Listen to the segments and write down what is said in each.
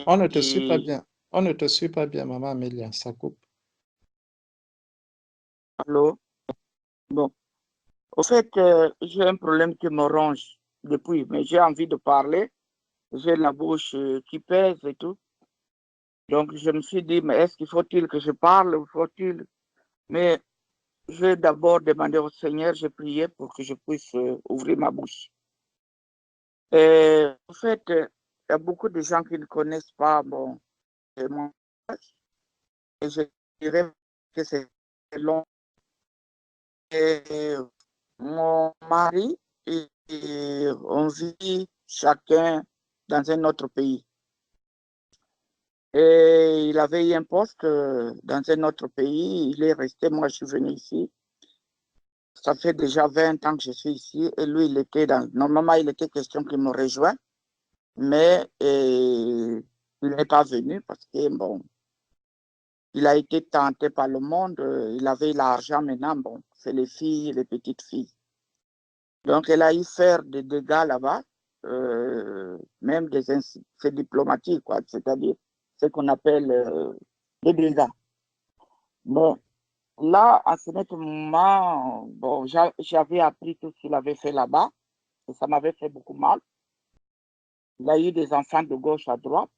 On ne te suit pas et bien. On ne te suit pas bien, maman Amélia. Ça coupe. allô? Bon, au fait, j'ai un problème qui me ronge depuis, mais j'ai envie de parler. J'ai la bouche qui pèse et tout. Donc, je me suis dit, mais est-ce qu'il faut-il que je parle ou faut-il? Mais j'ai d'abord demandé au Seigneur, j'ai prié pour que je puisse ouvrir ma bouche. Et en fait, il y a beaucoup de gens qui ne connaissent pas mon âge. Et je dirais que c'est long. Et mon mari, on vit chacun dans un autre pays. Et il avait eu un poste dans un autre pays. Il est resté, moi je suis venu ici. Ça fait déjà 20 ans que je suis ici. Et lui, il était dans... Normalement, il était question qu'il me rejoigne. Mais il n'est pas venu parce que, bon, il a été tenté par le monde. Il avait l'argent maintenant. Bon, c'est les filles, les petites filles. Donc, elle a eu faire des dégâts là-bas, même c'est diplomatique, quoi, c'est-à-dire ce qu'on appelle des dégâts. Bon, là, à ce moment, bon, j'avais appris tout ce qu'il avait fait là-bas, et ça m'avait fait beaucoup mal. Il a eu des enfants de gauche à droite.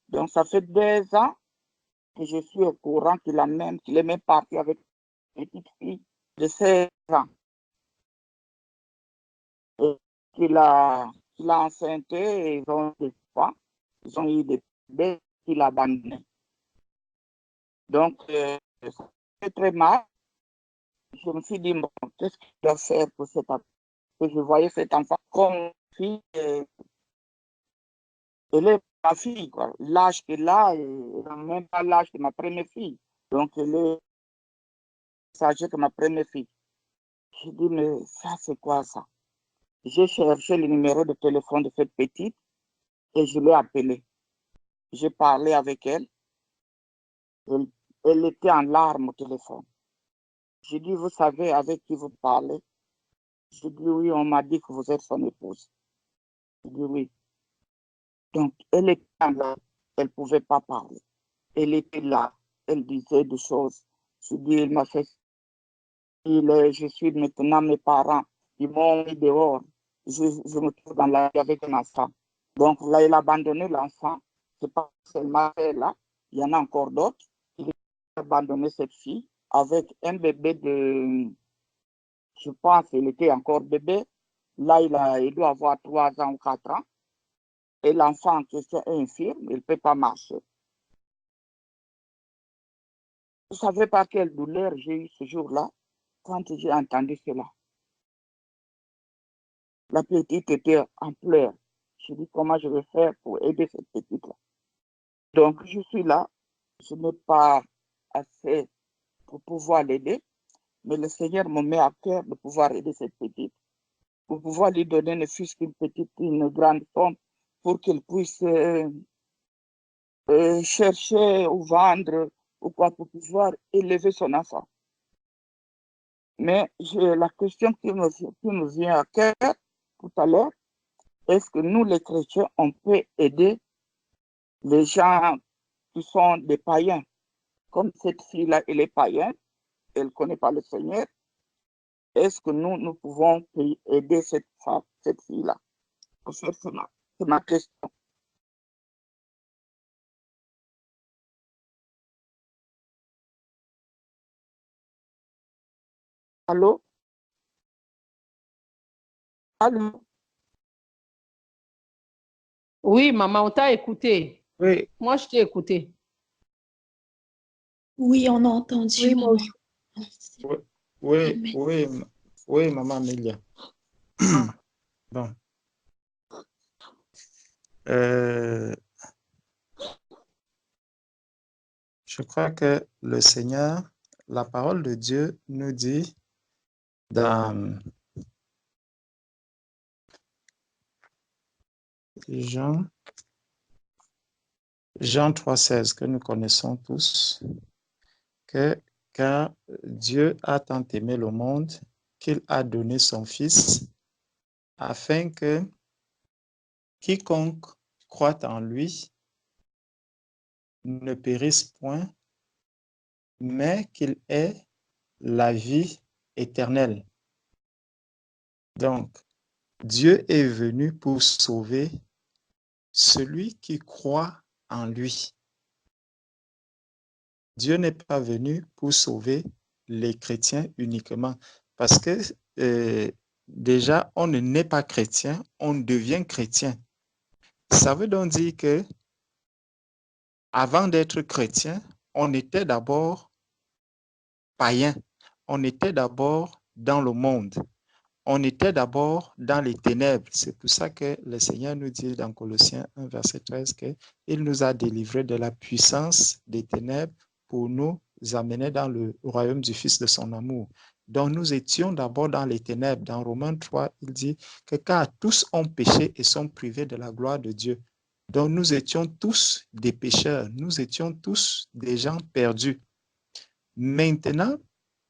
Donc, ça fait 2 ans que je suis au courant qu'il est même parti avec une petite fille de 16 ans. Et qu'il a enceinté et ils ont des enfants. Ils ont eu des bébés qu'il a abandonnés. Donc, c'est très mal. Je me suis dit, bon, qu'est-ce que je dois faire pour cet enfant? Je voyais cet enfant comme fille, elle est ma fille, quoi. L'âge qu'elle a, elle n'a même pas l'âge de ma première fille. Donc, elle est plus âgée que ma première fille. Je dis, mais ça, c'est quoi ça? J'ai cherché le numéro de téléphone de cette petite et je l'ai appelée. J'ai parlé avec elle. Elle, elle était en larmes au téléphone. J'ai dit, vous savez avec qui vous parlez? J'ai dit, oui, on m'a dit que vous êtes son épouse. J'ai dit, oui. Donc, elle était en larmes. Elle ne pouvait pas parler. Elle était là. Elle disait des choses. J'ai dit, il m'a fait... Je suis maintenant mes parents. Ils m'ont mis dehors. Je me trouve dans la vie avec un enfant. Donc, là, il a abandonné l'enfant. Ce n'est pas seulement elle là. Il y en a encore d'autres. Il a abandonné cette fille avec un bébé de... Je pense qu'il était encore bébé. Là, il doit avoir 3 ans ou 4 ans. Et l'enfant en question est infirme. Il ne peut pas marcher. Vous savez pas quelle douleur j'ai eu ce jour-là quand j'ai entendu cela. La petite était en pleurs. Je dis comment je vais faire pour aider cette petite-là. Donc, je suis là. Je n'ai pas assez pour pouvoir l'aider, mais le Seigneur me met à cœur de pouvoir aider cette petite, pour pouvoir lui donner ne fût-ce qu'une petite, une grande somme, pour qu'elle puisse chercher ou vendre ou quoi pour pouvoir élever son enfant. Mais la question qui me vient à cœur tout à l'heure, est-ce que nous, les chrétiens, on peut aider les gens qui sont des païens? Comme cette fille-là, elle est païenne, elle ne connaît pas le Seigneur. Est-ce que nous pouvons aider cette femme, cette fille-là? C'est ma question. Allô? Allô? Oui, maman, on t'a écouté. Oui. Moi, je t'ai écouté. Oui, on a entendu, Oui, moi maman. aussi. Oui, oui, Amen. oui, oui, maman Amélia. Bon. Je crois que le Seigneur, la parole de Dieu nous dit dans Jean 3,16 que nous connaissons tous, que car Dieu a tant aimé le monde qu'il a donné son Fils afin que quiconque croient en lui ne périssent point, mais qu'il ait la vie éternelle. Donc, Dieu est venu pour sauver celui qui croit en lui. Dieu n'est pas venu pour sauver les chrétiens uniquement, parce que déjà, on ne naît pas chrétien, on devient chrétien. Ça veut donc dire que avant d'être chrétien, on était d'abord païen, on était d'abord dans le monde. On était d'abord dans les ténèbres. C'est pour ça que le Seigneur nous dit dans Colossiens 1, verset 13, qu'il nous a délivrés de la puissance des ténèbres pour nous amener dans le royaume du Fils de son amour. Donc nous étions d'abord dans les ténèbres. Dans Romains 3, il dit que car tous ont péché et sont privés de la gloire de Dieu. Donc nous étions tous des pécheurs. Nous étions tous des gens perdus. Maintenant,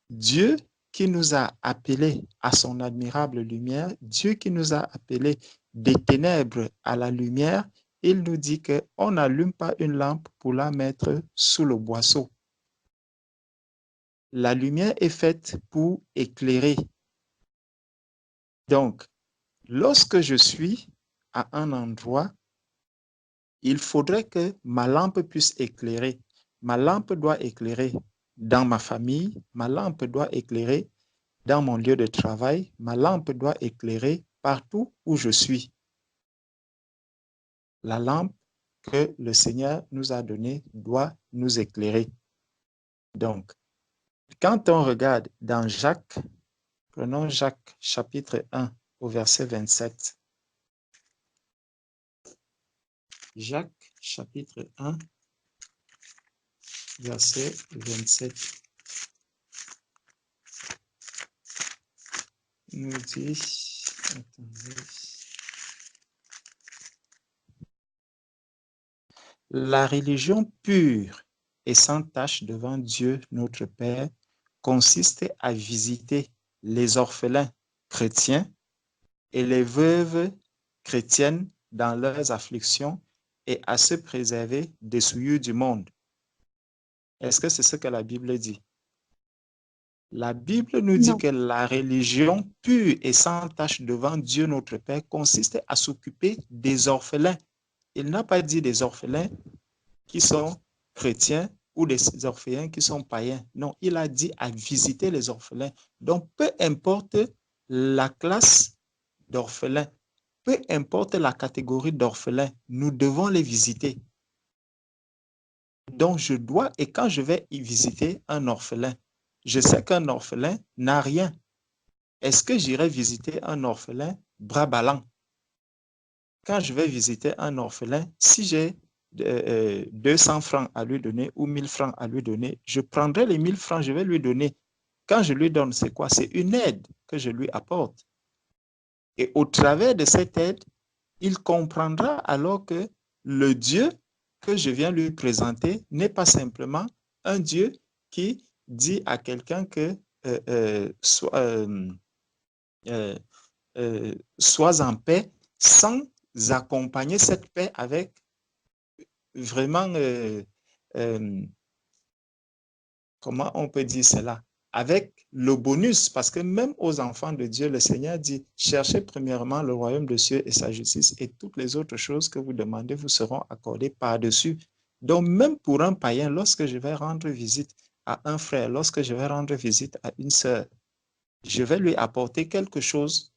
Dieu qui nous a appelés à son admirable lumière, Dieu qui nous a appelés des ténèbres à la lumière, il nous dit qu'on n'allume pas une lampe pour la mettre sous le boisseau. La lumière est faite pour éclairer. Donc, lorsque je suis à un endroit, il faudrait que ma lampe puisse éclairer. Ma lampe doit éclairer dans ma famille, ma lampe doit éclairer dans mon lieu de travail, ma lampe doit éclairer partout où je suis. La lampe que le Seigneur nous a donnée doit nous éclairer. Donc, quand on regarde dans Jacques, prenons Jacques chapitre 1 au verset 27. Jacques chapitre 1, verset 27. Nous dit, attendez. La religion pure et sans tache devant Dieu notre Père consiste à visiter les orphelins chrétiens et les veuves chrétiennes dans leurs afflictions et à se préserver des souillures du monde. Est-ce que c'est ce que la Bible dit? La Bible nous dit que la religion pure et sans tache devant Dieu notre Père consiste à s'occuper des orphelins. Il n'a pas dit des orphelins qui sont chrétiens ou des orphelins qui sont païens. Non, il a dit à visiter les orphelins. Donc, peu importe la classe d'orphelins, peu importe la catégorie d'orphelins, nous devons les visiter. Donc, je dois, et quand je vais y visiter un orphelin, je sais qu'un orphelin n'a rien. Est-ce que j'irai visiter un orphelin bras ballants? Quand je vais visiter un orphelin, si j'ai 200 francs à lui donner ou 1000 francs à lui donner, je prendrai les 1000 francs, je vais lui donner. Quand je lui donne, c'est quoi? C'est une aide que je lui apporte. Et au travers de cette aide, il comprendra alors que le Dieu que je viens lui présenter n'est pas simplement un Dieu qui dit à quelqu'un que sois en paix, sans accompagner cette paix avec vraiment, comment on peut dire cela? Avec le bonus, parce que même aux enfants de Dieu, le Seigneur dit, cherchez premièrement le royaume de Dieu et sa justice, et toutes les autres choses que vous demandez vous seront accordées par-dessus. Donc, même pour un païen, lorsque je vais rendre visite à un frère, lorsque je vais rendre visite à une sœur, je vais lui apporter quelque chose.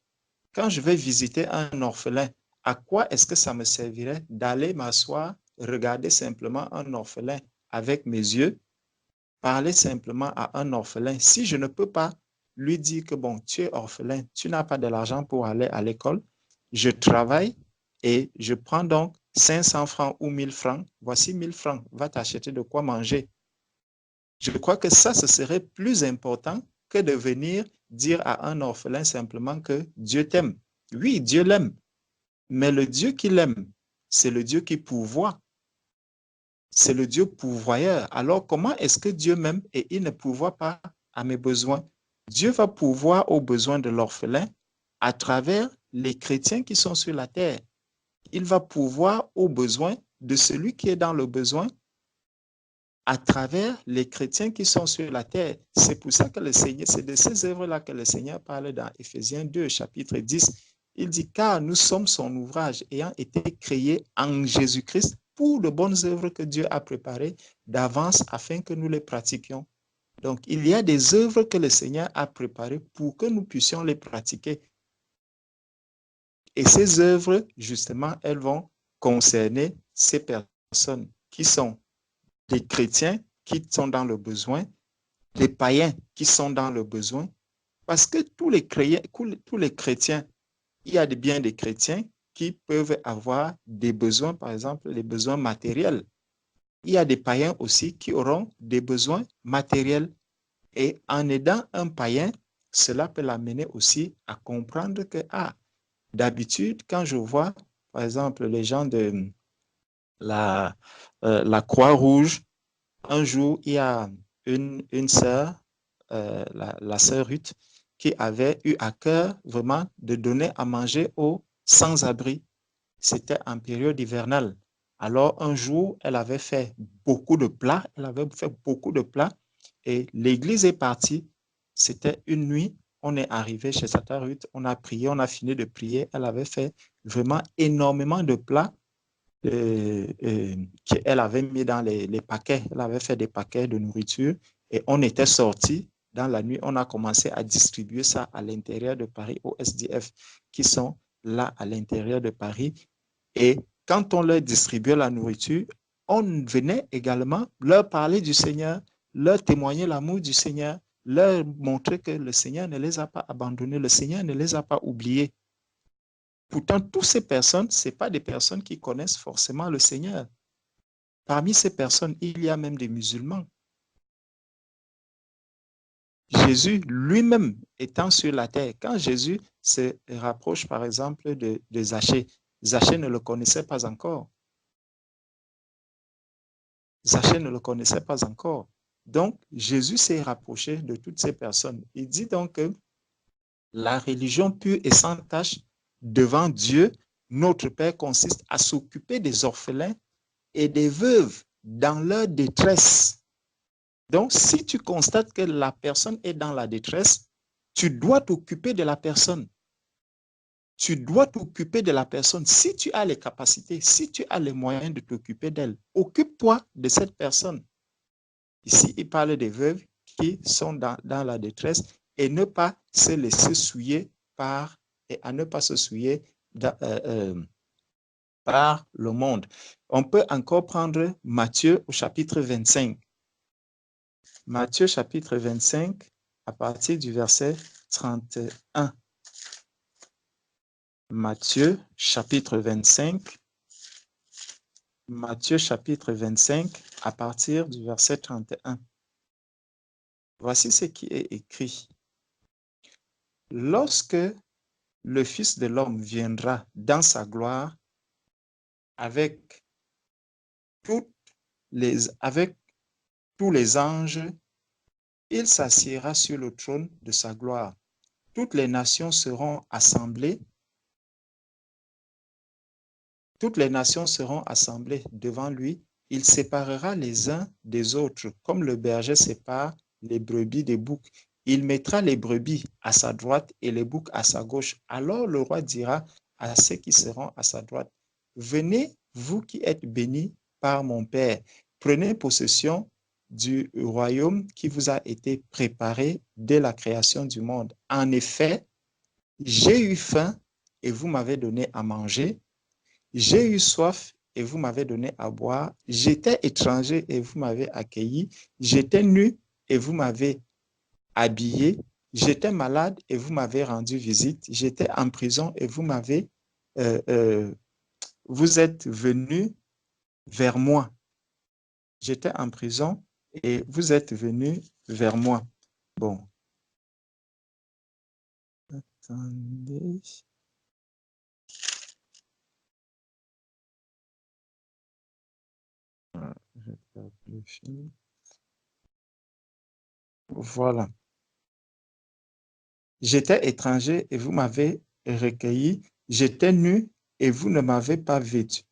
Quand je vais visiter un orphelin, à quoi est-ce que ça me servirait d'aller m'asseoir, regarder simplement un orphelin avec mes yeux, parler simplement à un orphelin? Si je ne peux pas lui dire que bon, tu es orphelin, tu n'as pas de l'argent pour aller à l'école, je travaille et je prends donc 500 francs ou 1000 francs, voici 1000 francs, va t'acheter de quoi manger. Je crois que ça, ce serait plus important que de venir dire à un orphelin simplement que Dieu t'aime. Oui, Dieu l'aime, mais le Dieu qui l'aime, c'est le Dieu qui pourvoit. C'est le Dieu pourvoyeur. Alors, comment est-ce que Dieu m'aime et il ne pourvoit pas à mes besoins? Dieu va pourvoir aux besoins de l'orphelin à travers les chrétiens qui sont sur la terre. Il va pourvoir aux besoins de celui qui est dans le besoin à travers les chrétiens qui sont sur la terre. C'est pour ça que le Seigneur, c'est de ces œuvres-là que le Seigneur parle dans Éphésiens 2, chapitre 10. Il dit, car nous sommes son ouvrage ayant été créés en Jésus-Christ pour de bonnes œuvres que Dieu a préparées d'avance afin que nous les pratiquions. Donc, il y a des œuvres que le Seigneur a préparées pour que nous puissions les pratiquer. Et ces œuvres, justement, elles vont concerner ces personnes qui sont des chrétiens qui sont dans le besoin, des païens qui sont dans le besoin, parce que tous les chrétiens, il y a bien des chrétiens qui peuvent avoir des besoins, par exemple, les besoins matériels. Il y a des païens aussi qui auront des besoins matériels. Et en aidant un païen, cela peut l'amener aussi à comprendre que, d'habitude, quand je vois, par exemple, les gens de la Croix-Rouge, un jour, il y a une sœur, la sœur Ruth, qui avait eu à cœur vraiment de donner à manger aux sans-abri. C'était en période hivernale. Alors, un jour, elle avait fait beaucoup de plats. Et l'église est partie. C'était une nuit. On est arrivé chez Tata Ruth. On a prié, on a fini de prier. Elle avait fait vraiment énormément de plats qu'elle avait mis dans les paquets. Elle avait fait des paquets de nourriture et on était sortis dans la nuit. On a commencé à distribuer ça à l'intérieur de Paris aux SDF qui sont là à l'intérieur de Paris. Et quand on leur distribuait la nourriture, on venait également leur parler du Seigneur, leur témoigner l'amour du Seigneur, leur montrer que le Seigneur ne les a pas abandonnés, le Seigneur ne les a pas oubliés. Pourtant, toutes ces personnes, ce pas des personnes qui connaissent forcément le Seigneur. Parmi ces personnes, il y a même des musulmans. Jésus lui-même étant sur la terre, quand Jésus se rapproche par exemple de Zachée, Zachée ne le connaissait pas encore. Zachée ne le connaissait pas encore. Donc, Jésus s'est rapproché de toutes ces personnes. Il dit donc que la religion pure et sans tache devant Dieu, notre Père, consiste à s'occuper des orphelins et des veuves dans leur détresse. Donc, si tu constates que la personne est dans la détresse, tu dois t'occuper de la personne. Tu dois t'occuper de la personne. Si tu as les capacités, si tu as les moyens de t'occuper d'elle, occupe-toi de cette personne. Ici, il parle des veuves qui sont dans la détresse et ne pas se laisser souiller et à ne pas se souiller par le monde. On peut encore prendre Matthieu au chapitre 25. Matthieu chapitre 25, à partir du verset 31. Matthieu chapitre 25. Matthieu chapitre 25, à partir du verset 31. Voici ce qui est écrit. Lorsque le Fils de l'homme viendra dans sa gloire avec tous les anges, il s'assiera sur le trône de sa gloire. Toutes les nations seront assemblées. Toutes les nations seront assemblées devant lui. Il séparera les uns des autres, comme le berger sépare les brebis des boucs. Il mettra les brebis à sa droite et les boucs à sa gauche. Alors le roi dira à ceux qui seront à sa droite, venez, vous qui êtes bénis par mon Père, prenez possession du royaume qui vous a été préparé dès la création du monde. En effet, j'ai eu faim et vous m'avez donné à manger. J'ai eu soif et vous m'avez donné à boire. J'étais étranger et vous m'avez accueilli. J'étais nu et vous m'avez habillé. J'étais malade et vous m'avez rendu visite. J'étais en prison et vous êtes venus vers moi. J'étais en prison et vous êtes venus vers moi. Bon. Attendez. Voilà. J'étais étranger et vous m'avez recueilli. J'étais nu et vous ne m'avez pas vêtu.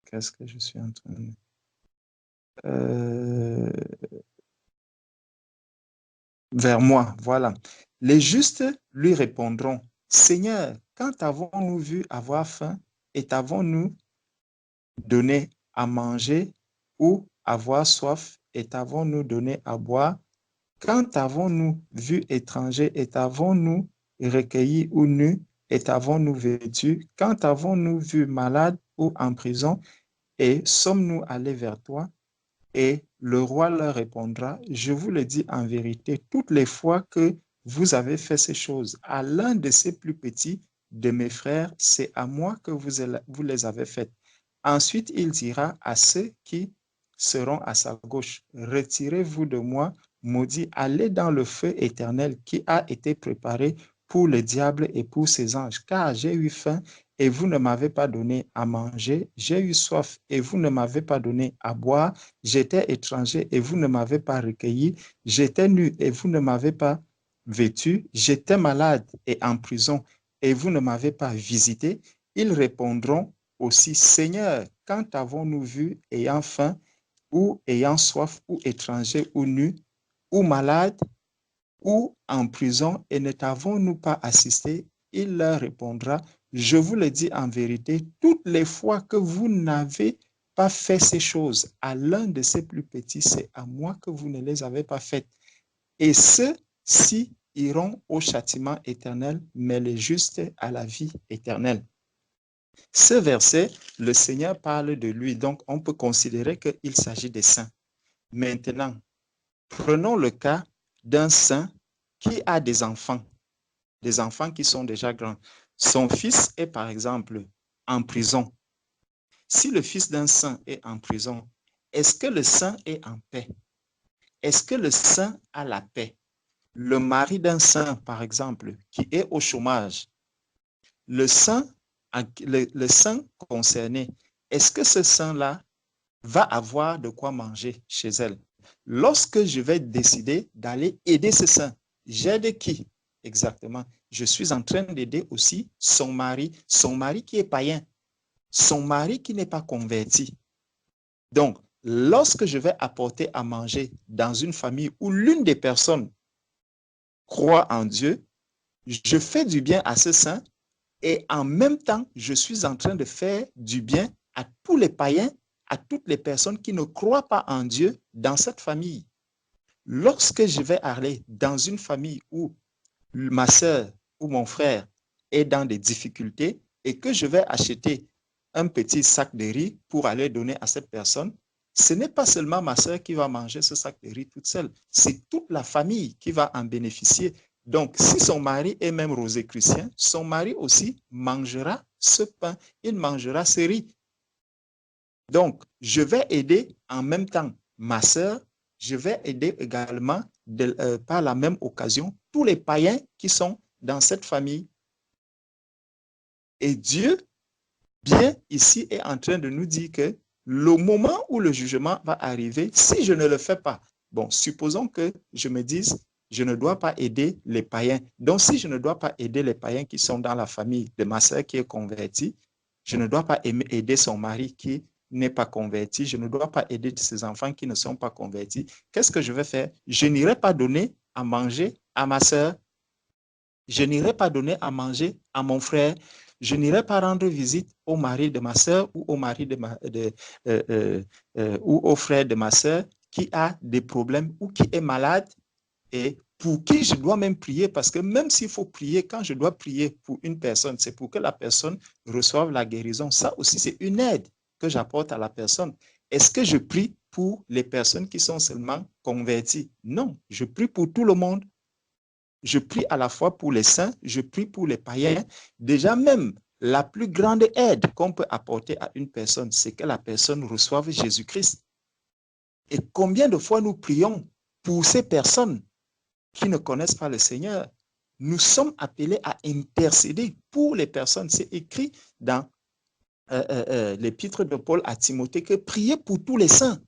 Qu'est-ce que je suis en train de... vers moi, voilà. Les justes lui répondront, Seigneur, quand avons-nous vu avoir faim et t'avons-nous donné à manger ou avoir soif et t'avons-nous donné à boire? Quand avons-nous vu étranger et t'avons-nous recueilli ou nu et t'avons-nous vêtu? Quand avons-nous vu malade ou en prison et sommes-nous allés vers toi? Et le roi leur répondra, je vous le dis en vérité, toutes les fois que vous avez fait ces choses à l'un de ces plus petits de mes frères, c'est à moi que vous les avez faites. Ensuite, il dira à ceux qui seront à sa gauche, retirez-vous de moi, maudits, allez dans le feu éternel qui a été préparé pour le diable et pour ses anges, car j'ai eu faim et vous ne m'avez pas donné à manger, j'ai eu soif et vous ne m'avez pas donné à boire, j'étais étranger et vous ne m'avez pas recueilli, j'étais nu et vous ne m'avez pas vêtu, j'étais malade et en prison et vous ne m'avez pas visité. Ils répondront aussi, Seigneur, quand avons-nous vu ayant faim ou ayant soif ou étranger ou nu ou malade ou en prison et ne t'avons-nous pas assisté? Il leur répondra, je vous le dis en vérité, toutes les fois que vous n'avez pas fait ces choses à l'un de ces plus petits, c'est à moi que vous ne les avez pas faites. Et ceux-ci iront au châtiment éternel, mais les justes à la vie éternelle. Ce verset, le Seigneur parle de lui, donc on peut considérer qu'il s'agit des saints. Maintenant, prenons le cas d'un saint qui a des enfants qui sont déjà grands. Son fils est par exemple en prison. Si le fils d'un saint est en prison, est-ce que le saint est en paix? Est-ce que le saint a la paix? Le mari d'un saint, par exemple, qui est au chômage, le saint concerné, est-ce que ce saint-là va avoir de quoi manger chez elle? Lorsque je vais décider d'aller aider ce saint, j'aide qui exactement? Je suis en train d'aider aussi son mari qui est païen, son mari qui n'est pas converti. Donc, lorsque je vais apporter à manger dans une famille où l'une des personnes croit en Dieu, je fais du bien à ce saint et en même temps, je suis en train de faire du bien à tous les païens, à toutes les personnes qui ne croient pas en Dieu dans cette famille. Lorsque je vais aller dans une famille où ma soeur ou mon frère est dans des difficultés et que je vais acheter un petit sac de riz pour aller donner à cette personne, ce n'est pas seulement ma soeur qui va manger ce sac de riz toute seule, c'est toute la famille qui va en bénéficier. Donc, si son mari est même rosicrucien, son mari aussi mangera ce pain, il mangera ce riz. Donc, je vais aider en même temps ma soeur, je vais aider également par la même occasion tous les païens qui sont dans cette famille. Et Dieu, bien ici, est en train de nous dire que le moment où le jugement va arriver, si je ne le fais pas, bon, supposons que je me dise, je ne dois pas aider les païens. Donc, si je ne dois pas aider les païens qui sont dans la famille de ma soeur qui est convertie, je ne dois pas aider son mari qui n'est pas converti, je ne dois pas aider ses enfants qui ne sont pas convertis. Qu'est-ce que je vais faire? Je n'irai pas donner à manger à ma soeur, je n'irai pas donner à manger à mon frère, je n'irai pas rendre visite au mari de ma soeur ou au mari ou au frère de ma soeur qui a des problèmes ou qui est malade et pour qui je dois même prier, parce que même s'il faut prier, quand je dois prier pour une personne, c'est pour que la personne reçoive la guérison. Ça aussi, c'est une aide que j'apporte à la personne. Est-ce que je prie pour les personnes qui sont seulement converties? Non, je prie pour tout le monde. Je prie à la fois pour les saints, je prie pour les païens. Déjà même, la plus grande aide qu'on peut apporter à une personne, c'est que la personne reçoive Jésus-Christ. Et combien de fois nous prions pour ces personnes qui ne connaissent pas le Seigneur? Nous sommes appelés à intercéder pour les personnes. C'est écrit dans l'épître de Paul à Timothée que priez pour tous les saints,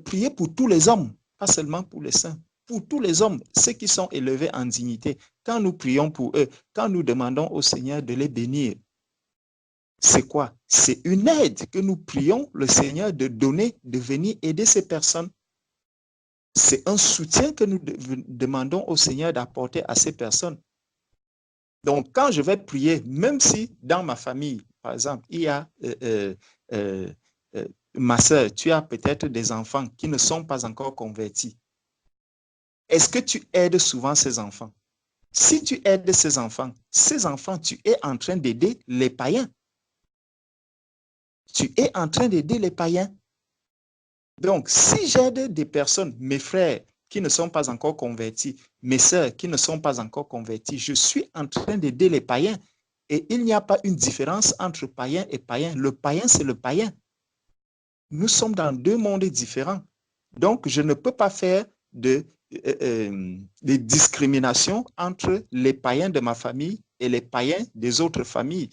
priez pour tous les hommes, pas seulement pour les saints. pour tous les hommes, ceux qui sont élevés en dignité. Quand nous prions pour eux, quand nous demandons au Seigneur de les bénir, c'est quoi? C'est une aide que nous prions le Seigneur de donner, de venir aider ces personnes. C'est un soutien que nous demandons au Seigneur d'apporter à ces personnes. Donc, quand je vais prier, même si dans ma famille, par exemple, il y a ma soeur, tu as peut-être des enfants qui ne sont pas encore convertis. Est-ce que tu aides souvent ces enfants? Si tu aides ces enfants, tu es en train d'aider les païens. Tu es en train d'aider les païens. Donc, si j'aide des personnes, mes frères qui ne sont pas encore convertis, mes sœurs qui ne sont pas encore convertis, je suis en train d'aider les païens. Et il n'y a pas une différence entre païen et païen. Le païen, c'est le païen. Nous sommes dans deux mondes différents. Donc, je ne peux pas faire de discrimination entre les païens de ma famille et les païens des autres familles.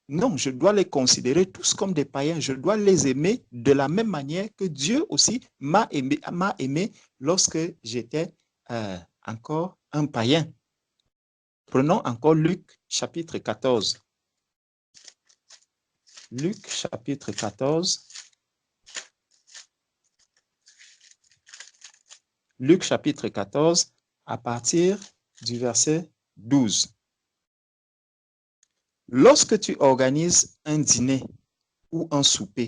Non, je dois les considérer tous comme des païens. Je dois les aimer de la même manière que Dieu aussi m'a aimé lorsque j'étais encore un païen. Prenons encore Luc chapitre 14. Luc chapitre 14. Luc chapitre 14 à partir du verset 12. Lorsque tu organises un dîner ou un souper,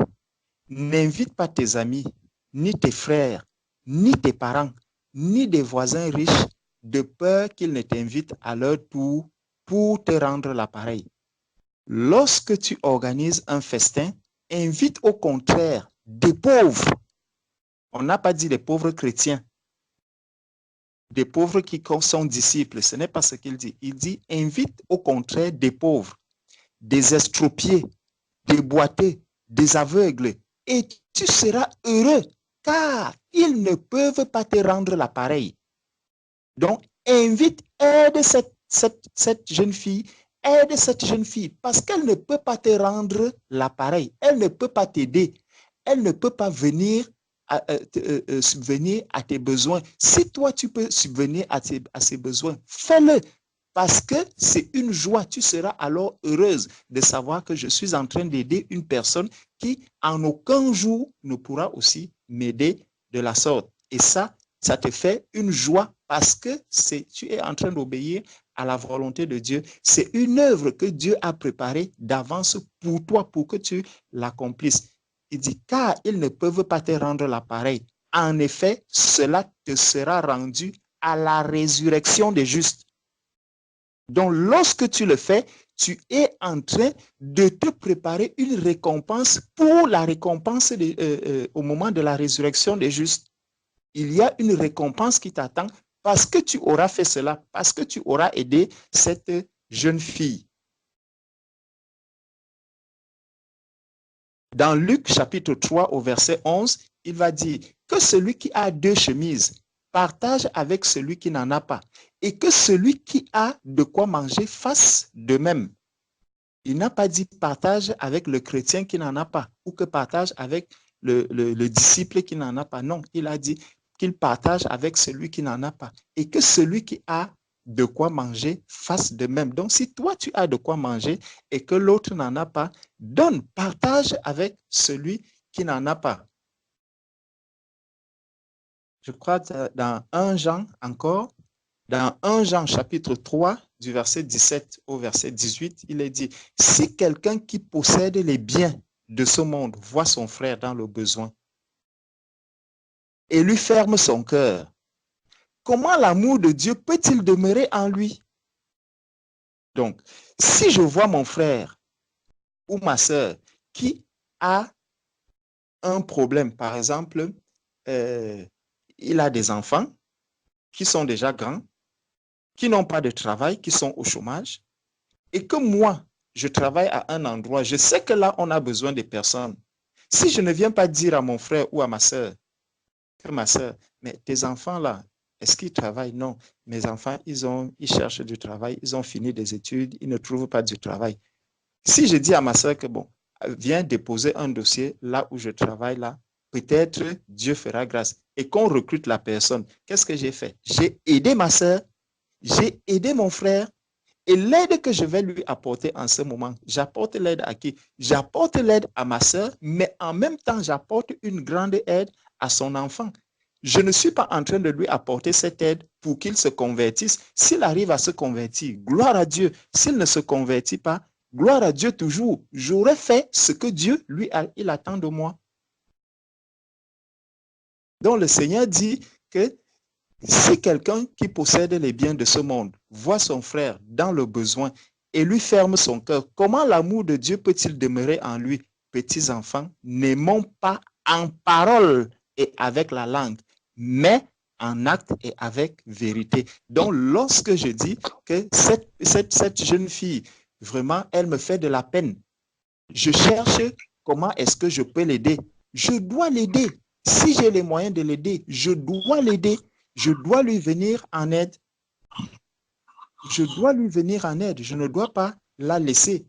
n'invite pas tes amis, ni tes frères, ni tes parents, ni des voisins riches, de peur qu'ils ne t'invitent à leur tour pour te rendre l'appareil. Lorsque tu organises un festin, invite au contraire des pauvres. On n'a pas dit des pauvres chrétiens. Des pauvres qui sont disciples, ce n'est pas ce qu'il dit. Il dit invite au contraire des pauvres, des estropiés, des boiteux, des aveugles, et tu seras heureux, car ils ne peuvent pas te rendre l'appareil. Donc, aide cette jeune fille, parce qu'elle ne peut pas te rendre l'appareil, elle ne peut pas t'aider, elle ne peut pas venir subvenir à tes besoins. Si toi, tu peux subvenir à ses besoins, fais-le. Parce que c'est une joie, tu seras alors heureuse de savoir que je suis en train d'aider une personne qui en aucun jour ne pourra aussi m'aider de la sorte. Et ça te fait une joie parce que tu es en train d'obéir à la volonté de Dieu. C'est une œuvre que Dieu a préparée d'avance pour toi, pour que tu l'accomplisses. Il dit, car ils ne peuvent pas te rendre l'appareil. En effet, cela te sera rendu à la résurrection des justes. Donc, lorsque tu le fais, tu es en train de te préparer une récompense pour la récompense au moment de la résurrection des justes. Il y a une récompense qui t'attend parce que tu auras fait cela, parce que tu auras aidé cette jeune fille. Dans Luc chapitre 3 au verset 11, il va dire que celui qui a 2 chemises partage avec celui qui n'en a pas, et que celui qui a de quoi manger fasse de même. Il n'a pas dit partage avec le chrétien qui n'en a pas, ou que partage avec le disciple qui n'en a pas. Non, il a dit qu'il partage avec celui qui n'en a pas, et que celui qui a de quoi manger fasse de même. Donc, si toi, tu as de quoi manger et que l'autre n'en a pas, partage avec celui qui n'en a pas. Je crois dans 1 Jean encore, dans 1 Jean chapitre 3, du verset 17 au verset 18, il est dit, si quelqu'un qui possède les biens de ce monde voit son frère dans le besoin et lui ferme son cœur, comment l'amour de Dieu peut-il demeurer en lui? Donc, si je vois mon frère ou ma sœur qui a un problème, par exemple, il a des enfants qui sont déjà grands, qui n'ont pas de travail, qui sont au chômage, et que moi, je travaille à un endroit, je sais que là, on a besoin de personnes. Si je ne viens pas dire à mon frère ou à ma sœur, que ma sœur, mais tes enfants là, est-ce qu'ils travaillent? Non. Mes enfants, ils cherchent du travail, ils ont fini des études, ils ne trouvent pas du travail. Si je dis à ma sœur que bon, viens déposer un dossier là où je travaille là, peut-être Dieu fera grâce. Et qu'on recrute la personne. Qu'est-ce que j'ai fait? J'ai aidé ma soeur, j'ai aidé mon frère, et l'aide que je vais lui apporter en ce moment, j'apporte l'aide à qui? J'apporte l'aide à ma soeur, mais en même temps, j'apporte une grande aide à son enfant. Je ne suis pas en train de lui apporter cette aide pour qu'il se convertisse. S'il arrive à se convertir, gloire à Dieu. S'il ne se convertit pas, gloire à Dieu toujours. J'aurais fait ce que Dieu, il attend de moi. Donc le Seigneur dit que si quelqu'un qui possède les biens de ce monde voit son frère dans le besoin et lui ferme son cœur, comment l'amour de Dieu peut-il demeurer en lui? Petits enfants, n'aimons pas en parole et avec la langue, mais en acte et avec vérité. Donc, lorsque je dis que cette jeune fille, vraiment, elle me fait de la peine, je cherche comment est-ce que je peux l'aider. Je dois l'aider. Si j'ai les moyens de l'aider, je dois l'aider. Je dois lui venir en aide. Je dois lui venir en aide. Je ne dois pas la laisser.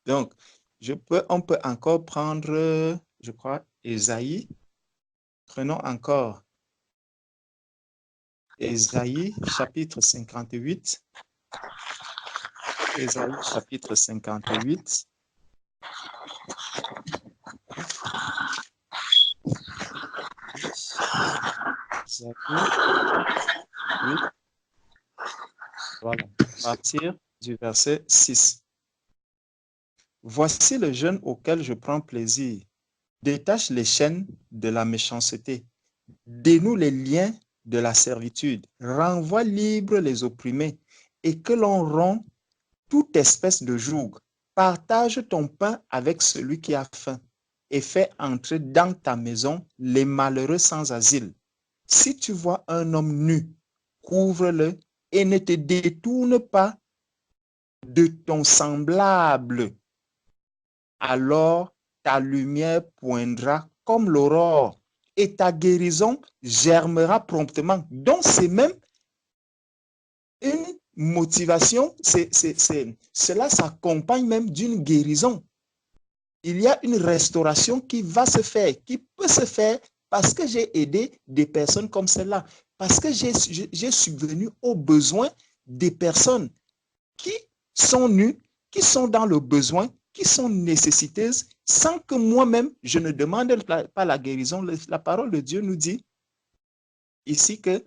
Donc, on peut encore prendre, je crois, Ésaïe. Prenons encore Ésaïe, chapitre 58. Ésaïe, chapitre 58. Ésaïe 8. Voilà. À partir du verset 6. Voici le jeûne auquel je prends plaisir. Détache les chaînes de la méchanceté. Dénoue les liens de la servitude. Renvoie libres les opprimés et que l'on rompt toute espèce de joug. Partage ton pain avec celui qui a faim et fais entrer dans ta maison les malheureux sans asile. Si tu vois un homme nu, couvre-le et ne te détourne pas de ton semblable. Alors ta lumière poindra comme l'aurore et ta guérison germera promptement. Donc, c'est même une motivation, cela s'accompagne même d'une guérison. Il y a une restauration qui va se faire, qui peut se faire parce que j'ai aidé des personnes comme celle-là, parce que j'ai subvenu aux besoins des personnes qui sont nues, qui sont dans le besoin, qui sont nécessiteuses, sans que moi-même, je ne demande pas la guérison. La parole de Dieu nous dit ici que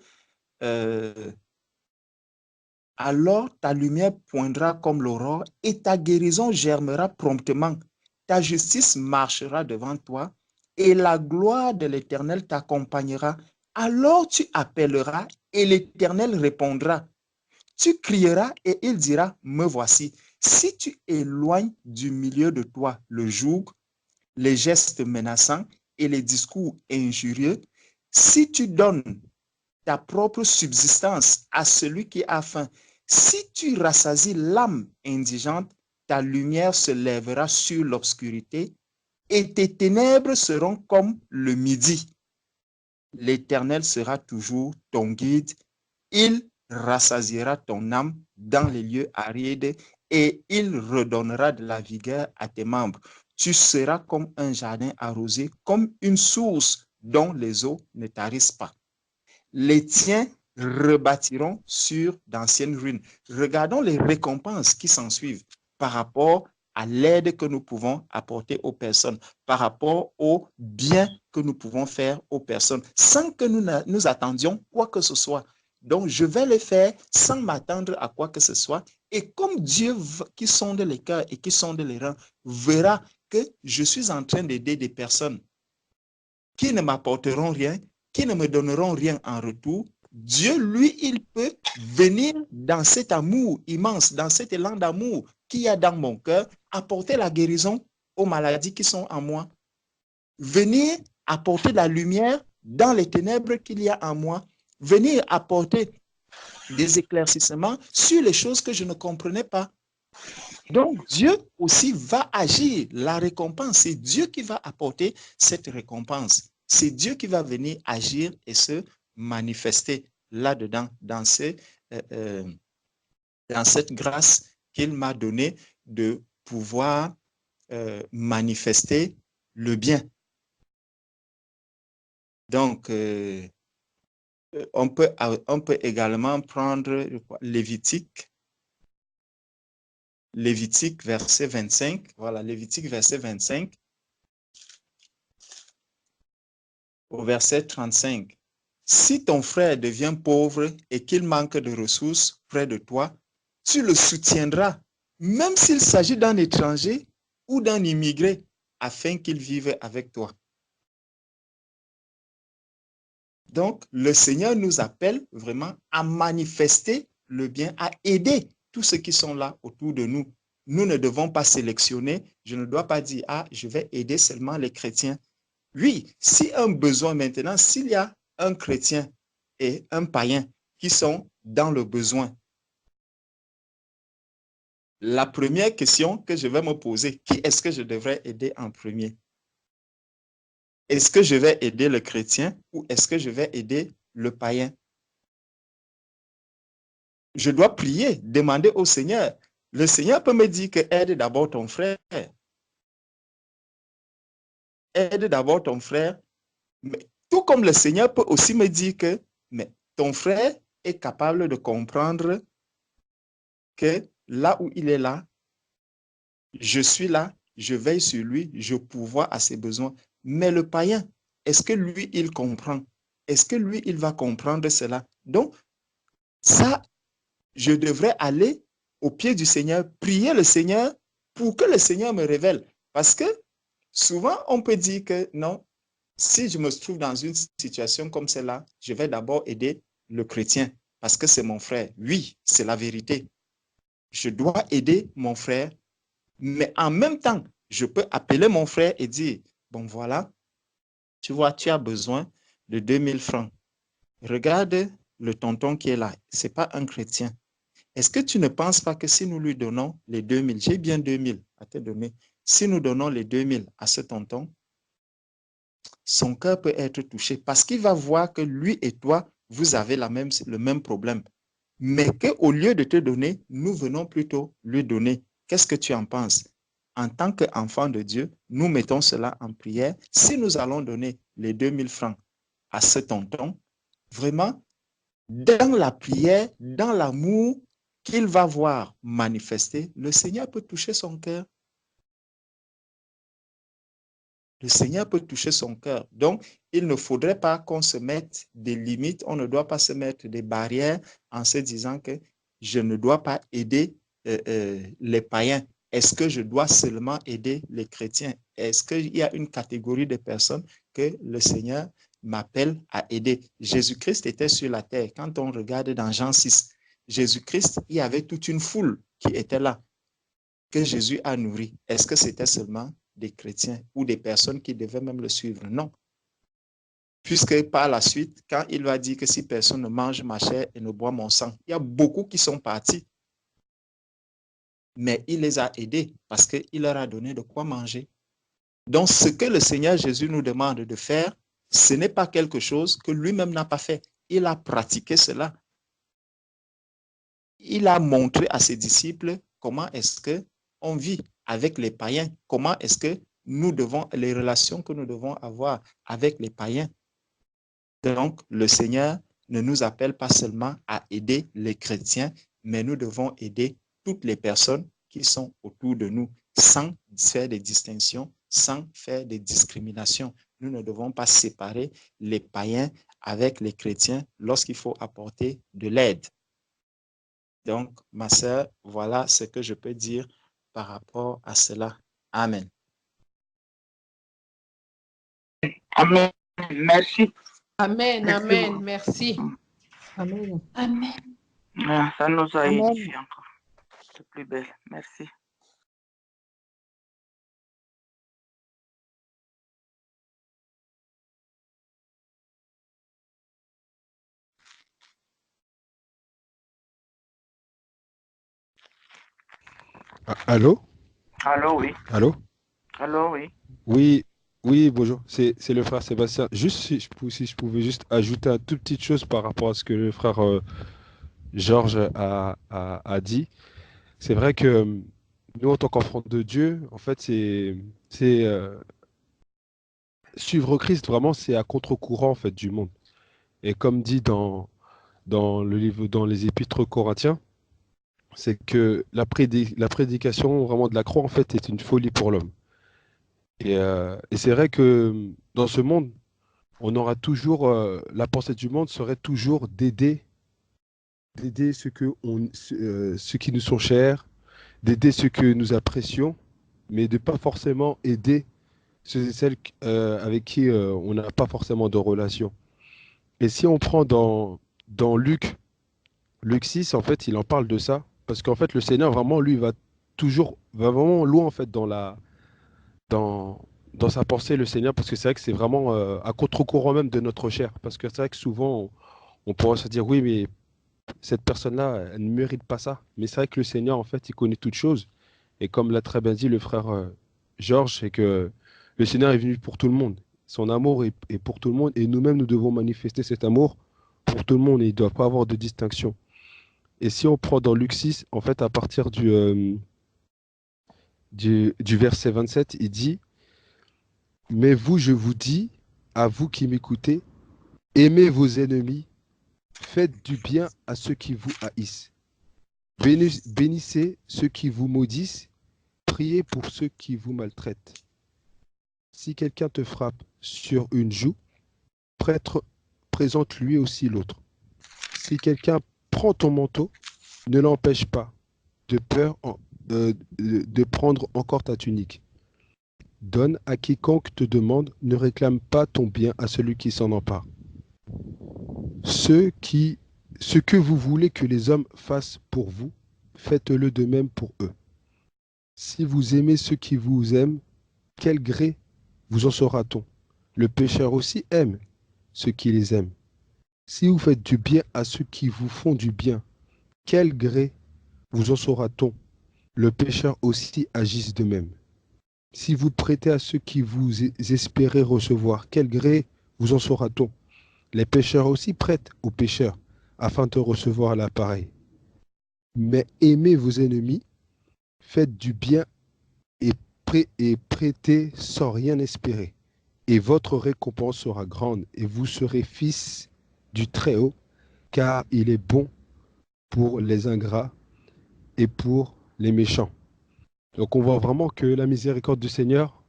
alors ta lumière poindra comme l'aurore et ta guérison germera promptement. Ta justice marchera devant toi et la gloire de l'Éternel t'accompagnera. Alors tu appelleras et l'Éternel répondra. Tu crieras et il dira, me voici. Si tu éloignes du milieu de toi le joug, les gestes menaçants et les discours injurieux, si tu donnes ta propre subsistance à celui qui a faim, si tu rassasies l'âme indigente, ta lumière se lèvera sur l'obscurité et tes ténèbres seront comme le midi. L'Éternel sera toujours ton guide. Il rassasiera ton âme dans les lieux arides et il redonnera de la vigueur à tes membres. Tu seras comme un jardin arrosé, comme une source dont les eaux ne tarissent pas. Les tiens rebâtiront sur d'anciennes ruines. Regardons les récompenses qui s'ensuivent par rapport à l'aide que nous pouvons apporter aux personnes, par rapport au bien que nous pouvons faire aux personnes, sans que nous attendions quoi que ce soit. Donc, je vais le faire sans m'attendre à quoi que ce soit. Et comme Dieu qui sonde les cœurs et qui sonde les reins verra que je suis en train d'aider des personnes qui ne m'apporteront rien, qui ne me donneront rien en retour, Dieu, lui, il peut venir dans cet amour immense, dans cet élan d'amour qu'il y a dans mon cœur, apporter la guérison aux maladies qui sont en moi. Venir apporter la lumière dans les ténèbres qu'il y a en moi. Venir apporter des éclaircissements sur les choses que je ne comprenais pas. Donc, Dieu aussi va agir. La récompense, c'est Dieu qui va apporter cette récompense. C'est Dieu qui va venir agir et se manifester là-dedans, dans cette grâce qu'il m'a donnée de pouvoir manifester le bien. Donc, on peut également prendre Lévitique verset 25. Voilà, Lévitique verset 25 au verset 35. Si ton frère devient pauvre et qu'il manque de ressources près de toi, tu le soutiendras, même s'il s'agit d'un étranger ou d'un immigré, afin qu'il vive avec toi. Donc, le Seigneur nous appelle vraiment à manifester le bien, à aider tous ceux qui sont là autour de nous. Nous ne devons pas sélectionner. Je ne dois pas dire, ah, je vais aider seulement les chrétiens. Oui, si un besoin maintenant, s'il y a un chrétien et un païen qui sont dans le besoin, la première question que je vais me poser, qui est-ce que je devrais aider en premier? Est-ce que je vais aider le chrétien ou est-ce que je vais aider le païen? Je dois prier, demander au Seigneur. Le Seigneur peut me dire que aide d'abord ton frère. Aide d'abord ton frère. Mais tout comme le Seigneur peut aussi me dire que mais ton frère est capable de comprendre que là où il est là, je suis là, je veille sur lui, je pourvois à ses besoins. Mais le païen, est-ce que lui, il comprend? Est-ce que lui, il va comprendre cela? Donc, ça, je devrais aller au pied du Seigneur, prier le Seigneur pour que le Seigneur me révèle. Parce que souvent, on peut dire que non, si je me trouve dans une situation comme celle-là, je vais d'abord aider le chrétien parce que c'est mon frère. Oui, c'est la vérité. Je dois aider mon frère, mais en même temps, je peux appeler mon frère et dire, bon voilà, tu vois, tu as besoin de 2000 francs. Regarde le tonton qui est là, ce n'est pas un chrétien. Est-ce que tu ne penses pas que si nous lui donnons les 2000, j'ai bien 2000 à te donner, si nous donnons les 2000 à ce tonton, son cœur peut être touché parce qu'il va voir que lui et toi, vous avez le même problème. Mais qu'au lieu de te donner, nous venons plutôt lui donner. Qu'est-ce que tu en penses? En tant qu'enfant de Dieu, nous mettons cela en prière. Si nous allons donner les 2000 francs à ce tonton, vraiment, dans la prière, dans l'amour qu'il va voir manifester, le Seigneur peut toucher son cœur. Le Seigneur peut toucher son cœur. Donc, il ne faudrait pas qu'on se mette des limites. On ne doit pas se mettre des barrières en se disant que je ne dois pas aider les païens. Est-ce que je dois seulement aider les chrétiens? Est-ce qu'il y a une catégorie de personnes que le Seigneur m'appelle à aider? Jésus-Christ était sur la terre. Quand on regarde dans Jean 6, Jésus-Christ, il y avait toute une foule qui était là, que Jésus a nourri. Est-ce que c'était seulement des chrétiens ou des personnes qui devaient même le suivre? Non. Puisque par la suite, quand il va dire que si personne ne mange ma chair et ne boit mon sang, il y a beaucoup qui sont partis. Mais il les a aidés parce qu'il leur a donné de quoi manger. Donc, ce que le Seigneur Jésus nous demande de faire, ce n'est pas quelque chose que lui-même n'a pas fait. Il a pratiqué cela. Il a montré à ses disciples comment est-ce qu'on vit avec les païens, comment est-ce que nous devons, les relations que nous devons avoir avec les païens. Donc, le Seigneur ne nous appelle pas seulement à aider les chrétiens, mais nous devons aider toutes les personnes qui sont autour de nous, sans faire des distinctions, sans faire des discriminations. Nous ne devons pas séparer les païens avec les chrétiens lorsqu'il faut apporter de l'aide. Donc, ma sœur, voilà ce que je peux dire par rapport à cela. Amen. Amen. Merci. Amen, Merci amen, beaucoup. merci. Amen. Ah, ça nous a Amen. édifié encore. C'est plus belle. Merci. Ah, allô? Allô, oui. Allô? Allô, oui. Oui, oui, bonjour, c'est le frère Sébastien. Juste si je pouvais juste ajouter une toute petite chose par rapport à ce que le frère Georges a dit. C'est vrai que nous, en tant qu'enfants de Dieu, en fait, c'est suivre Christ, vraiment, c'est à contre-courant, en fait, du monde. Et comme dit dans le livre, dans les épîtres aux Corinthiens, c'est que la prédication vraiment de la croix, en fait, est une folie pour l'homme. Et c'est vrai que dans ce monde, on aura toujours, la pensée du monde serait toujours d'aider ceux qui nous sont chers, d'aider ceux que nous apprécions, mais de pas forcément aider ceux et celles avec qui on n'a pas forcément de relation. Et si on prend dans Luc 6, en fait, il en parle de ça, parce qu'en fait, le Seigneur, vraiment, lui, va vraiment loin, en fait, dans, dans sa pensée, le Seigneur, parce que c'est vrai que c'est vraiment à contre-courant même de notre chair, parce que c'est vrai que souvent, on pourrait se dire, oui, mais cette personne-là, elle ne mérite pas ça. Mais c'est vrai que le Seigneur, en fait, il connaît toutes choses. Et comme l'a très bien dit le frère Georges, c'est que le Seigneur est venu pour tout le monde. Son amour est pour tout le monde, et nous-mêmes, nous devons manifester cet amour pour tout le monde, et il ne doit pas avoir de distinction. Et si on prend dans Luc 6, en fait, à partir du verset 27, il dit, mais vous, je vous dis, à vous qui m'écoutez, aimez vos ennemis, faites du bien à ceux qui vous haïssent. Bénissez ceux qui vous maudissent, priez pour ceux qui vous maltraitent. Si quelqu'un te frappe sur une joue, présente lui aussi l'autre. Si quelqu'un prend ton manteau, ne l'empêche pas, de peur de prendre encore ta tunique. Donne à quiconque te demande, ne réclame pas ton bien à celui qui s'en empare. Ce que vous voulez que les hommes fassent pour vous, faites-le de même pour eux. Si vous aimez ceux qui vous aiment, quel gré vous en saura-t-on? Le pécheur aussi aime ceux qui les aiment. Si vous faites du bien à ceux qui vous font du bien, quel gré vous en saura-t-on? Le pécheur aussi agisse de même. Si vous prêtez à ceux qui vous espérez recevoir, quel gré vous en saura-t-on? Les pécheurs aussi prêtent aux pécheurs, afin de recevoir l'appareil. Mais aimez vos ennemis, faites du bien et, et prêtez sans rien espérer. Et votre récompense sera grande, et vous serez fils du Très-Haut, car il est bon pour les ingrats et pour les méchants. Donc on voit vraiment que la miséricorde du Seigneur,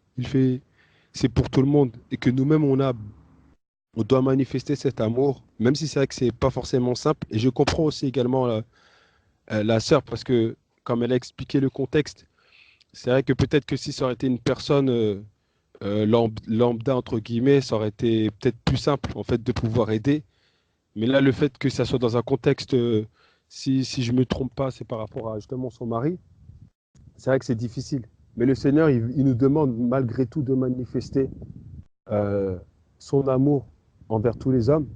c'est pour tout le monde, et que nous-mêmes on doit manifester cet amour, même si c'est vrai que c'est pas forcément simple. Et je comprends aussi également la sœur, parce que comme elle a expliqué le contexte, c'est vrai que peut-être que si ça aurait été une personne lambda entre guillemets, ça aurait été peut-être plus simple en fait de pouvoir aider. Mais là, le fait que ça soit dans un contexte, si je me trompe pas, c'est par rapport à justement son mari, c'est vrai que c'est difficile. Mais le Seigneur, il nous demande malgré tout de manifester euh, son amour envers tous les hommes.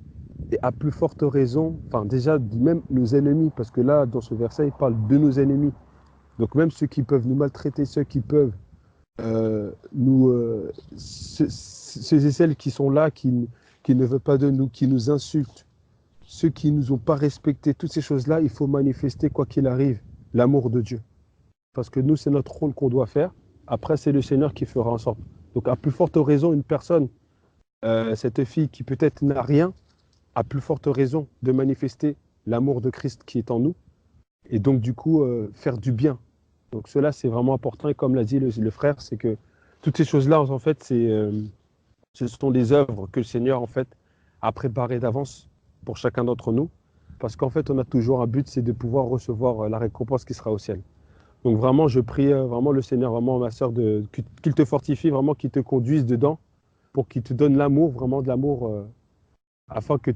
Et à plus forte raison, enfin déjà même nos ennemis, parce que là, dans ce verset, il parle de nos ennemis. Donc même ceux qui peuvent nous maltraiter, ceux qui peuvent ceux et celles qui sont là, qui ne veulent pas de nous, qui nous insultent, ceux qui ne nous ont pas respectés, toutes ces choses-là, il faut manifester, quoi qu'il arrive, l'amour de Dieu. Parce que nous, c'est notre rôle qu'on doit faire. Après, c'est le Seigneur qui fera en sorte. Donc, à plus forte raison, une personne, cette fille qui peut-être n'a rien, a plus forte raison de manifester l'amour de Christ qui est en nous. Et donc, du coup, faire du bien. Donc, cela, c'est vraiment important. Et comme l'a dit le frère, c'est que toutes ces choses-là, en fait, ce sont des œuvres que le Seigneur, en fait, a préparées d'avance pour chacun d'entre nous. Parce qu'en fait, on a toujours un but, c'est de pouvoir recevoir la récompense qui sera au ciel. Donc vraiment, je prie vraiment le Seigneur, vraiment ma sœur, qu'il te fortifie, vraiment qu'il te conduise dedans, pour qu'il te donne l'amour, vraiment de l'amour, afin que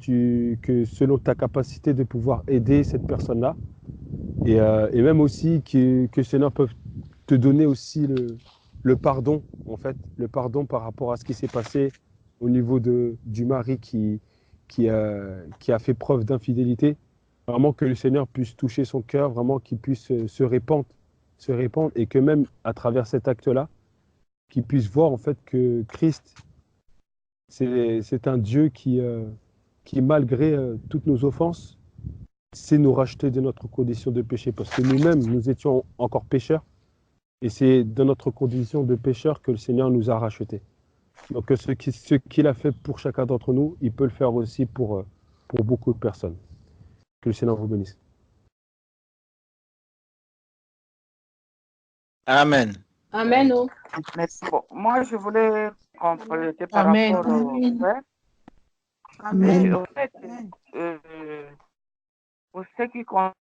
selon ta capacité de pouvoir aider cette personne-là, et même aussi que le Seigneur peut te donner aussi le pardon, en fait, le pardon par rapport à ce qui s'est passé au niveau du mari qui a fait preuve d'infidélité. Vraiment que le Seigneur puisse toucher son cœur, vraiment qu'il puisse se répandre et que même à travers cet acte-là, qu'il puisse voir en fait que Christ, c'est un Dieu qui malgré toutes nos offenses, sait nous racheter de notre condition de péché. Parce que nous-mêmes, nous étions encore pécheurs, Et c'est dans notre condition de pécheur que le Seigneur nous a rachetés. Donc ce qu'il a fait pour chacun d'entre nous, il peut le faire aussi pour beaucoup de personnes. Que le Seigneur vous bénisse. Amen. Amen. Oh. Merci. Bon, moi, je voulais compléter par Amen. rapport au frère. Amen. Au fait, pour ce qui concerne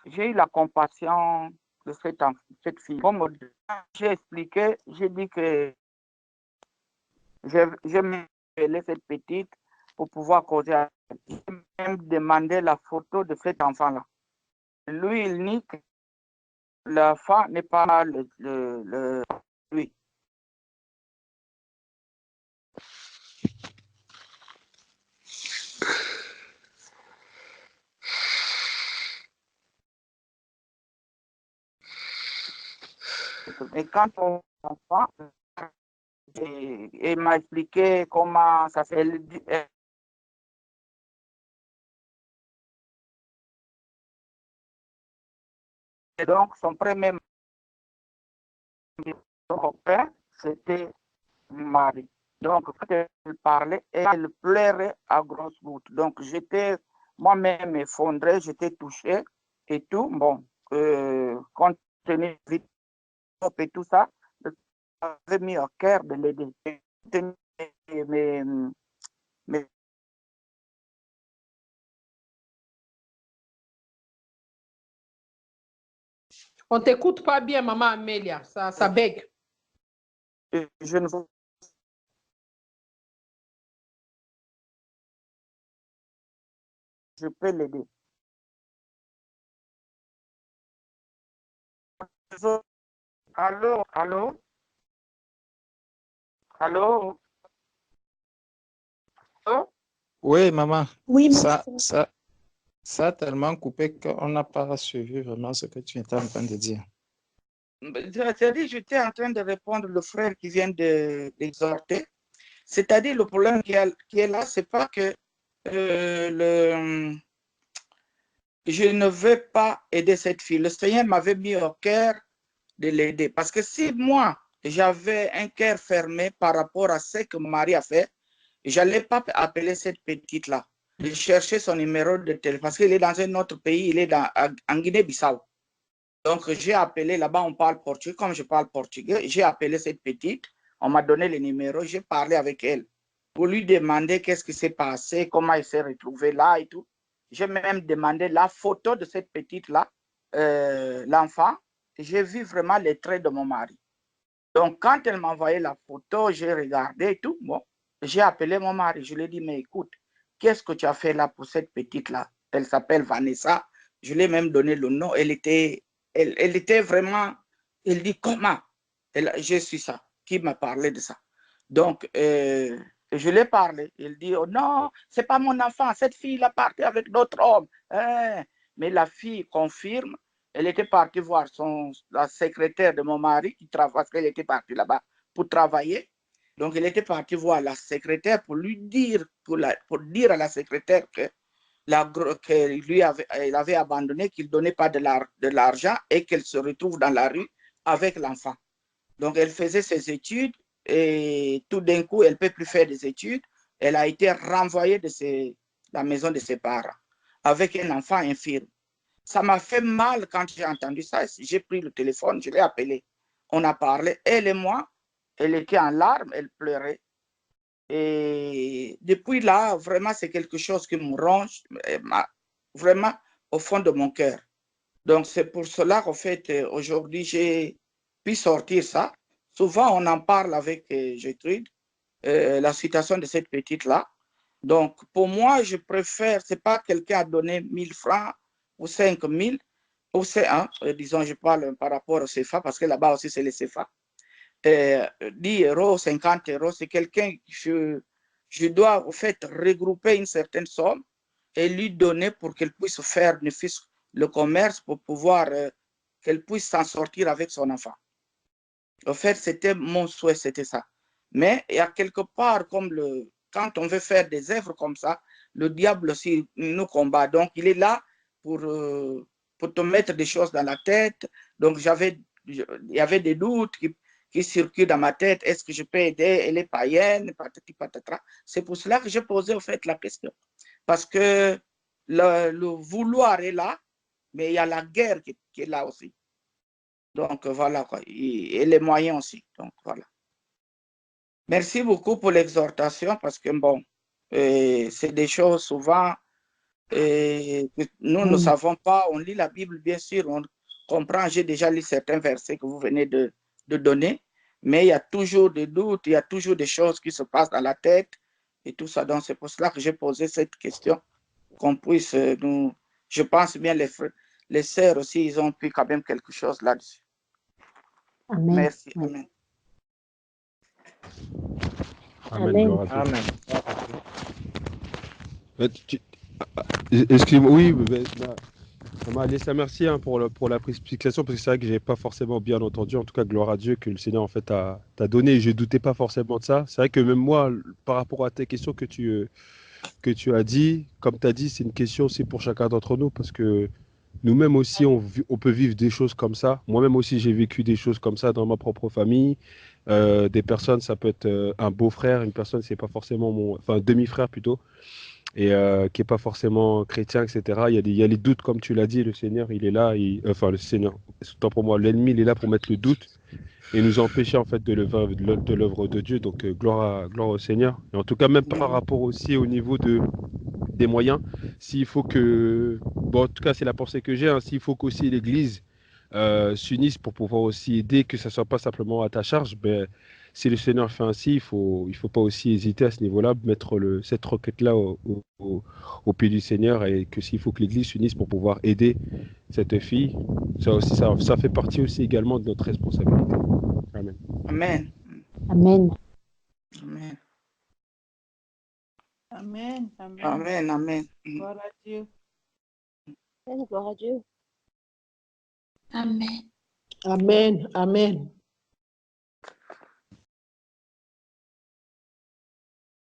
j'ai eu la compassion de cette fille. Comme j'ai expliqué, j'ai dit que je m'appelais cette petite pour pouvoir causer avec elle. J'ai même demandé la photo de cet enfant-là. Lui, il nie que l'enfant n'est pas lui. Et quand on enfant, il m'a expliqué comment ça fait. Et donc, son premier père, c'était Marie. Donc, quand elle parlait, elle pleurait à grosses gouttes. Donc, j'étais moi-même effondré, j'étais touché et tout. Bon, compte tenu de et tout ça, j'avais mis au cœur de l'aider. Mais On t'écoute pas bien, maman Amélia. Ça bègue. je ne je peux l'aider. Allô, allô, allô, allô? Oui, maman. Oui, Ça a tellement coupé qu'on n'a pas suivi vraiment ce que tu étais en train de dire. C'est-à-dire, j'étais en train de répondre le frère qui vient d'exhorter. C'est-à-dire, le problème qui est là, c'est pas que je ne veux pas aider cette fille. Le Seigneur m'avait mis au cœur de l'aider. Parce que si moi, j'avais un cœur fermé par rapport à ce que Marie a fait, je n'allais pas appeler cette petite-là. Je cherchais son numéro de téléphone parce qu'il est dans un autre pays, il est en Guinée-Bissau. Donc, j'ai appelé, là-bas, on parle portugais. Comme je parle portugais, j'ai appelé cette petite. On m'a donné le numéro, j'ai parlé avec elle pour lui demander qu'est-ce qui s'est passé, comment elle s'est retrouvée là et tout. J'ai même demandé la photo de cette petite-là, l'enfant. J'ai vu vraiment les traits de mon mari. Donc, quand elle m'a envoyé la photo, j'ai regardé et tout. Bon, j'ai appelé mon mari. Je lui ai dit, mais écoute, qu'est-ce que tu as fait là pour cette petite-là? Elle s'appelle Vanessa. Je lui ai même donné le nom. Elle était vraiment, elle dit, comment? Je suis ça. Qui m'a parlé de ça? Donc, je lui ai parlé. Il dit, oh non, c'est pas mon enfant. Cette fille a parti avec d'autres hommes. Mais la fille confirme. Elle était partie voir la secrétaire de mon mari qui travaille, parce qu'elle était partie là-bas pour travailler. Donc, elle était partie voir la secrétaire pour lui dire, pour dire à la secrétaire que elle avait abandonné, qu'il ne donnait pas de l'argent et qu'elle se retrouve dans la rue avec l'enfant. Donc, elle faisait ses études et tout d'un coup, elle ne peut plus faire des études. Elle a été renvoyée de la maison de ses parents avec un enfant infirme. Ça m'a fait mal quand j'ai entendu ça. J'ai pris le téléphone, je l'ai appelé. On a parlé, elle et moi. Elle était en larmes, elle pleurait. Et depuis là, vraiment, c'est quelque chose qui me ronge vraiment au fond de mon cœur. Donc, c'est pour cela qu'en fait, aujourd'hui, j'ai pu sortir ça. Souvent, on en parle avec Gertrude, la situation de cette petite-là. Donc, pour moi, je préfère, c'est pas quelqu'un a donné 1000 francs ou 5000, ou c'est disons, je parle par rapport au CFA, parce que là-bas aussi, c'est le CFA. 10 euros, 50 euros, c'est quelqu'un que je dois, en fait, regrouper une certaine somme et lui donner pour qu'elle puisse faire le commerce pour pouvoir qu'elle puisse s'en sortir avec son enfant. En fait, c'était mon souhait, c'était ça. Mais il y a quelque part, comme quand on veut faire des œuvres comme ça, le diable aussi nous combat. Donc, il est là pour te mettre des choses dans la tête. Donc, il y avait des doutes qui circulent dans ma tête. Est-ce que je peux aider? Elle est païenne, patati patata. C'est pour cela que j'ai posé au fait la question. Parce que le vouloir est là, mais il y a la guerre qui est là aussi. Donc, voilà, quoi. Et les moyens aussi. Donc, voilà. Merci beaucoup pour l'exhortation parce que, bon, c'est des choses souvent que nous ne savons pas. On lit la Bible, bien sûr, on comprend. J'ai déjà lu certains versets que vous venez de donner, mais il y a toujours des doutes, il y a toujours des choses qui se passent dans la tête et tout ça. Donc, c'est pour cela que j'ai posé cette question, qu'on puisse nous... Je pense bien les sœurs aussi, ils ont pu quand même quelque chose là-dessus. Amen. Merci. Amen. Amen. Amen. Gloire à Dieu. Amen. Excuse-moi, oui, Maman Alessa, merci pour la explication, parce que c'est vrai que je n'avais pas forcément bien entendu. En tout cas, gloire à Dieu que le Seigneur en fait t'a donné. Et je ne doutais pas forcément de ça. C'est vrai que même moi, par rapport à tes questions que tu as dit, comme tu as dit, c'est une question aussi pour chacun d'entre nous, parce que nous-mêmes aussi, on peut vivre des choses comme ça. Moi-même aussi, j'ai vécu des choses comme ça dans ma propre famille. Des personnes, ça peut être un beau-frère, une personne, c'est pas forcément enfin, demi-frère plutôt, et qui n'est pas forcément chrétien, etc. Il y a les doutes, comme tu l'as dit, le Seigneur, il est là, enfin le Seigneur, autant pour moi, l'ennemi, il est là pour mettre le doute et nous empêcher en fait de l'œuvre de Dieu. Donc gloire au Seigneur. Et en tout cas, même par rapport aussi au niveau des moyens, s'il faut que, bon, en tout cas, c'est la pensée que j'ai, hein, s'il faut qu'aussi l'Église s'unissent pour pouvoir aussi aider, que ça soit pas simplement à ta charge, ben, si le Seigneur fait ainsi, il faut pas aussi hésiter à ce niveau-là, mettre cette requête-là au pied du Seigneur, et que s'il faut que l'Église s'unisse pour pouvoir aider cette fille, ça aussi, ça fait partie aussi également de notre responsabilité. Amen. Amen. Amen. Amen. Amen. Amen. Amen. Amen. Gloire à Dieu. Gloire à Dieu. Amen. Amen. Amen.